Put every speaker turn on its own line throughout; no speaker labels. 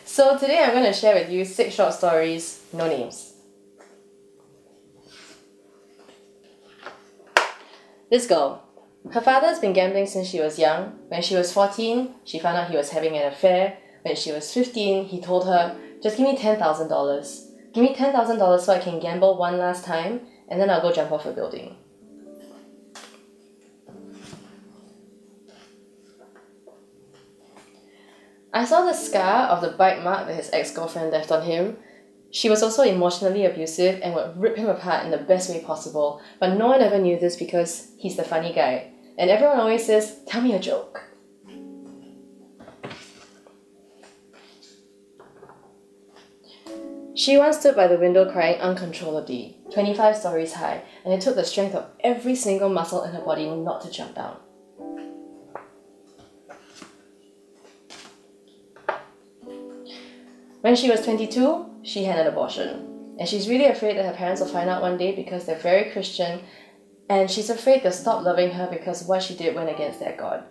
So today I'm going to share with you 6 short stories, no names. This girl. Her father's been gambling since she was young. When she was 14, she found out he was having an affair. When she was 15, he told her, just give me $10,000. Give me $10,000 so I can gamble one last time, and then I'll go jump off a building. I saw the scar of the bite mark that his ex-girlfriend left on him. She was also emotionally abusive and would rip him apart in the best way possible, but no one ever knew this because he's the funny guy. And everyone always says, tell me a joke. She once stood by the window crying uncontrollably, 25 stories high, and it took the strength of every single muscle in her body not to jump down. When she was 22, she had an abortion. And she's really afraid that her parents will find out one day because they're very Christian, and she's afraid they'll stop loving her because what she did went against their God.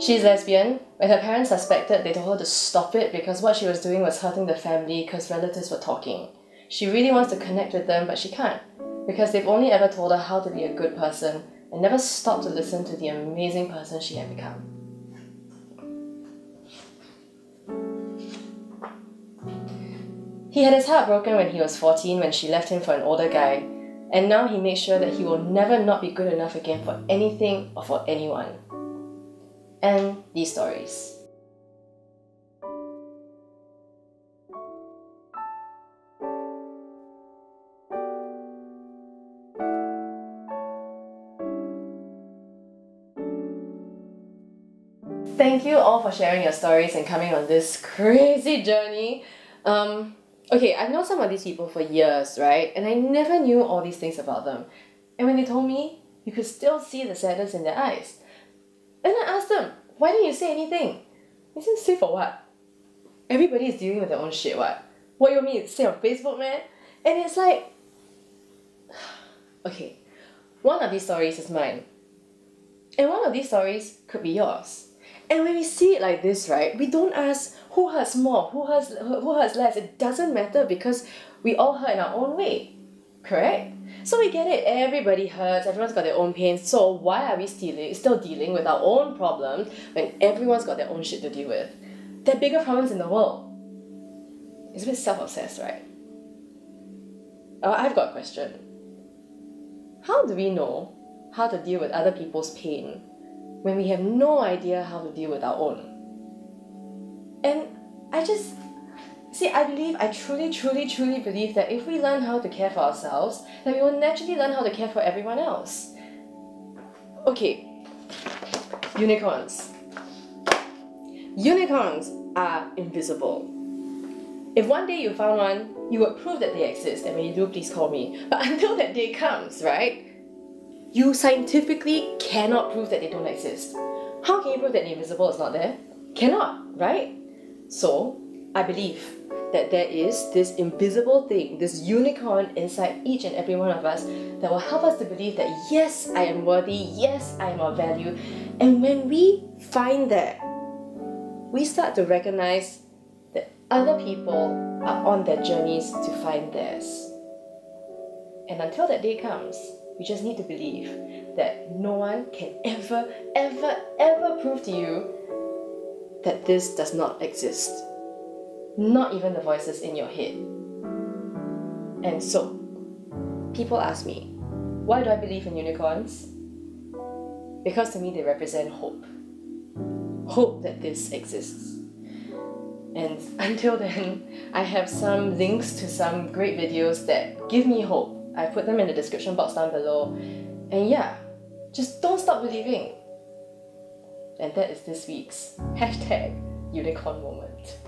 She's lesbian. When her parents suspected, they told her to stop it because what she was doing was hurting the family because relatives were talking. She really wants to connect with them, but she can't because they've only ever told her how to be a good person and never stopped to listen to the amazing person she had become. He had his heart broken when he was 14 when she left him for an older guy, and now he makes sure that he will never not be good enough again for anything or for anyone. And these stories. Thank you all for sharing your stories and coming on this crazy journey. Okay, I've known some of these people for years, right? And I never knew all these things about them. And when they told me, you could still see the sadness in their eyes. And I asked them, why didn't you say anything? They said, say for what? Everybody is dealing with their own shit, what? What you want me to say on Facebook, man? And it's like, okay, one of these stories is mine. And one of these stories could be yours. And when we see it like this, right, we don't ask who hurts more, who hurts less. It doesn't matter because we all hurt in our own way, correct? So we get it, everybody hurts, everyone's got their own pain, so why are we still dealing with our own problems when everyone's got their own shit to deal with? There are bigger problems in the world. It's a bit self-obsessed, right? I've got a question. How do we know how to deal with other people's pain when we have no idea how to deal with our own? And I truly believe that if we learn how to care for ourselves, then we will naturally learn how to care for everyone else. Okay, unicorns. Unicorns are invisible. If one day you found one, you would prove that they exist, and when you do, please call me. But until that day comes, right? You scientifically cannot prove that they don't exist. How can you prove that the invisible is not there? Cannot, right? So, I believe that there is this invisible thing, this unicorn inside each and every one of us that will help us to believe that yes, I am worthy, yes, I am of value. And when we find that, we start to recognize that other people are on their journeys to find theirs. And until that day comes, we just need to believe that no one can ever prove to you that this does not exist. Not even the voices in your head. And so, people ask me, why do I believe in unicorns? Because to me they represent hope. Hope that this exists. And until then, I have some links to some great videos that give me hope. I put them in the description box down below. And yeah, just don't stop believing. And that is this week's #unicorn moment.